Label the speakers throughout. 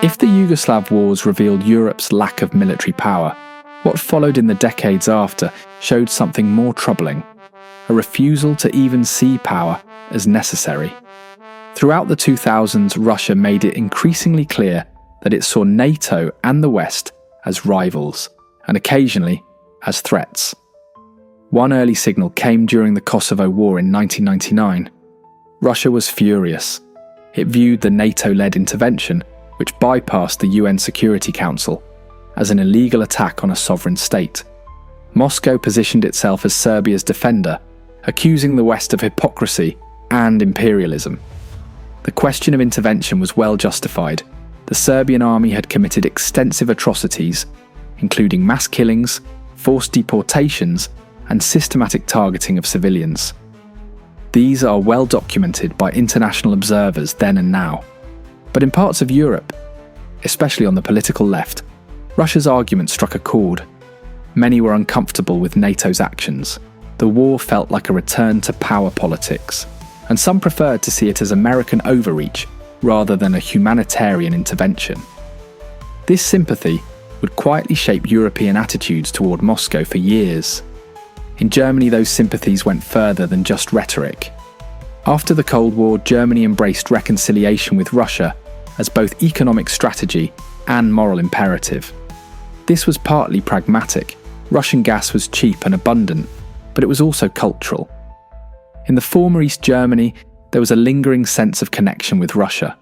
Speaker 1: If the Yugoslav wars revealed Europe's lack of military power, what followed in the decades after showed something more troubling: a refusal to even see power as necessary. Throughout the 2000s, Russia made it increasingly clear that it saw NATO and the West as rivals, and occasionally as threats. One early signal came during the Kosovo War in 1999. Russia was furious. It viewed the NATO-led intervention, which bypassed the UN Security Council, as an illegal attack on a sovereign state. Moscow positioned itself as Serbia's defender, accusing the West of hypocrisy and imperialism. The question of intervention was well justified. The Serbian army had committed extensive atrocities, including mass killings, forced deportations, and systematic targeting of civilians. These are well documented by international observers then and now. But in parts of Europe, especially on the political left, Russia's argument struck a chord. Many were uncomfortable with NATO's actions. The war felt like a return to power politics, and some preferred to see it as American overreach rather than a humanitarian intervention. This sympathy would quietly shape European attitudes toward Moscow for years. In Germany, those sympathies went further than just rhetoric. After the Cold War, Germany embraced reconciliation with Russia as both economic strategy and moral imperative. This was partly pragmatic. Russian gas was cheap and abundant, but it was also cultural. In the former East Germany, there was a lingering sense of connection with Russia,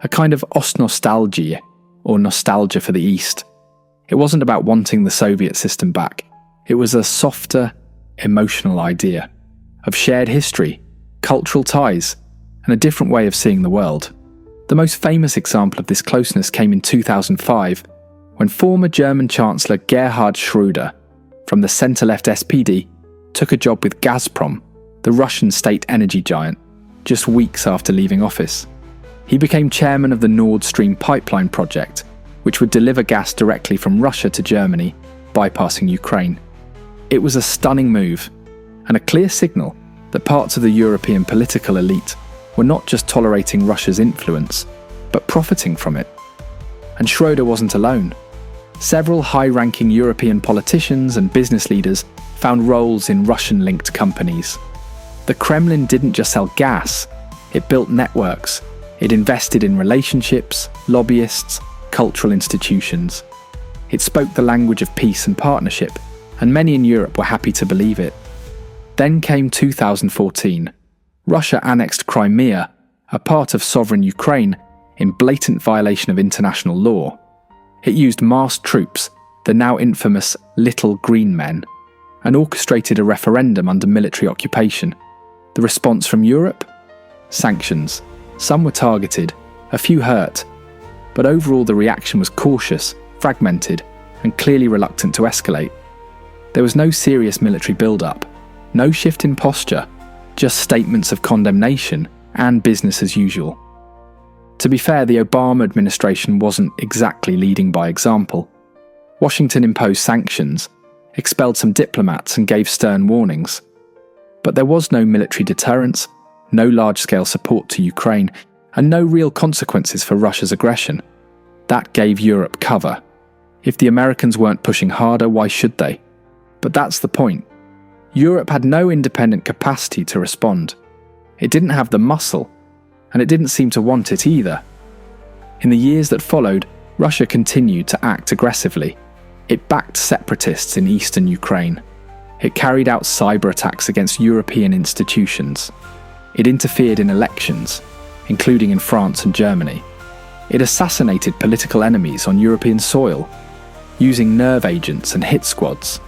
Speaker 1: a kind of Ostnostalgie, or nostalgia for the East. It wasn't about wanting the Soviet system back. It was a softer, emotional idea of shared history, cultural ties, and a different way of seeing the world. The most famous example of this closeness came in 2005, when former German Chancellor Gerhard Schröder, from the centre-left SPD, took a job with Gazprom, the Russian state energy giant, just weeks after leaving office. He became chairman of the Nord Stream pipeline project, which would deliver gas directly from Russia to Germany, bypassing Ukraine. It was a stunning move, and a clear signal that parts of the European political elite were not just tolerating Russia's influence, but profiting from it. And Schröder wasn't alone. Several high-ranking European politicians and business leaders found roles in Russian-linked companies. The Kremlin didn't just sell gas, it built networks. It invested in relationships, lobbyists, cultural institutions. It spoke the language of peace and partnership, and many in Europe were happy to believe it. Then came 2014. Russia annexed Crimea, a part of sovereign Ukraine, in blatant violation of international law. It used massed troops, the now infamous Little Green Men, and orchestrated a referendum under military occupation. The response from Europe? Sanctions. Some were targeted, a few hurt, but overall the reaction was cautious, fragmented, and clearly reluctant to escalate. There was no serious military build-up, no shift in posture, just statements of condemnation and business as usual. To be fair, the Obama administration wasn't exactly leading by example. Washington imposed sanctions, expelled some diplomats and gave stern warnings. But there was no military deterrence, no large-scale support to Ukraine, and no real consequences for Russia's aggression. That gave Europe cover. If the Americans weren't pushing harder, why should they? But that's the point. Europe had no independent capacity to respond. It didn't have the muscle, and it didn't seem to want it either. In the years that followed, Russia continued to act aggressively. It backed separatists in eastern Ukraine. It carried out cyber attacks against European institutions. It interfered in elections, including in France and Germany. It assassinated political enemies on European soil, using nerve agents and hit squads.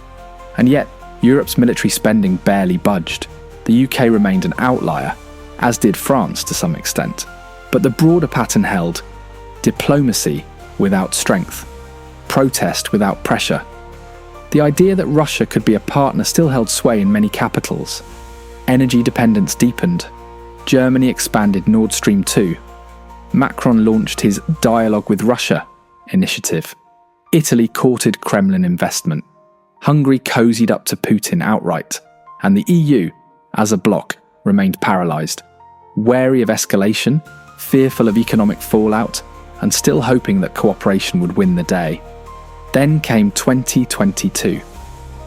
Speaker 1: And yet, Europe's military spending barely budged. The UK remained an outlier, as did France to some extent. But the broader pattern held: diplomacy without strength, protest without pressure. The idea that Russia could be a partner still held sway in many capitals. Energy dependence deepened. Germany expanded Nord Stream 2. Macron launched his Dialogue with Russia initiative. Italy courted Kremlin investment. Hungary cozied up to Putin outright, and the EU, as a bloc, remained paralysed, wary of escalation, fearful of economic fallout, and still hoping that cooperation would win the day. Then came 2022.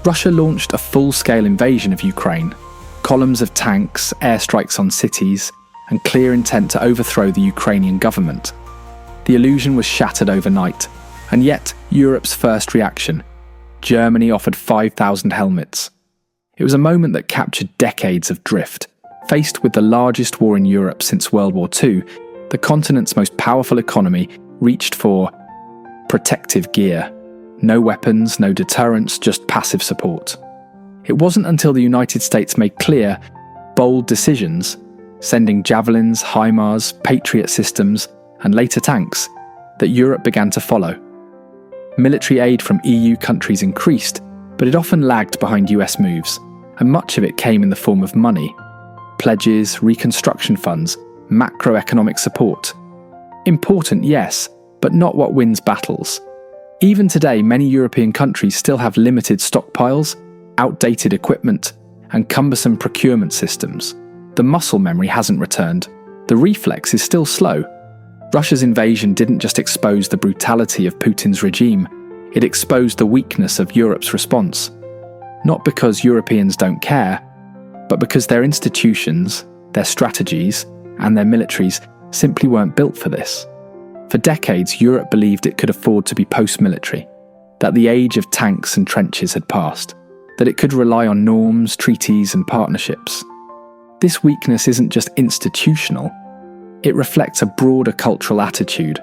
Speaker 1: Russia launched a full-scale invasion of Ukraine. Columns of tanks, airstrikes on cities, and clear intent to overthrow the Ukrainian government. The illusion was shattered overnight, and yet Europe's first reaction. Germany offered 5,000 helmets. It was a moment that captured decades of drift. Faced with the largest war in Europe since World War II, the continent's most powerful economy reached for protective gear. No weapons, no deterrence, just passive support. It wasn't until the United States made clear, bold decisions, sending Javelins, HIMARS, Patriot systems, and later tanks, that Europe began to follow. Military aid from EU countries increased, but it often lagged behind US moves, and much of it came in the form of money. Pledges, reconstruction funds, macroeconomic support. Important, yes, but not what wins battles. Even today, many European countries still have limited stockpiles, outdated equipment, and cumbersome procurement systems. The muscle memory hasn't returned. The reflex is still slow. Russia's invasion didn't just expose the brutality of Putin's regime, it exposed the weakness of Europe's response. Not because Europeans don't care, but because their institutions, their strategies, and their militaries simply weren't built for this. For decades, Europe believed it could afford to be post-military, that the age of tanks and trenches had passed, that it could rely on norms, treaties, and partnerships. This weakness isn't just institutional, it reflects a broader cultural attitude.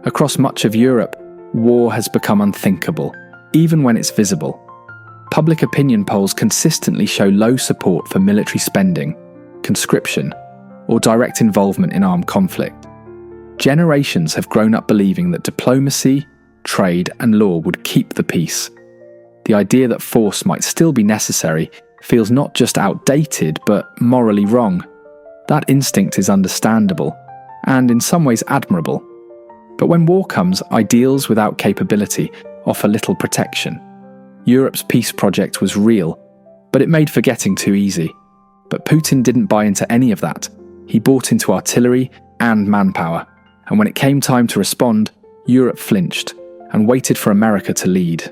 Speaker 1: Across much of Europe, war has become unthinkable, even when it's visible. Public opinion polls consistently show low support for military spending, conscription, or direct involvement in armed conflict. Generations have grown up believing that diplomacy, trade, and law would keep the peace. The idea that force might still be necessary feels not just outdated, but morally wrong. That instinct is understandable, and in some ways admirable. But when war comes, ideals without capability offer little protection. Europe's peace project was real, but it made forgetting too easy. But Putin didn't buy into any of that. He bought into artillery and manpower, and when it came time to respond, Europe flinched and waited for America to lead.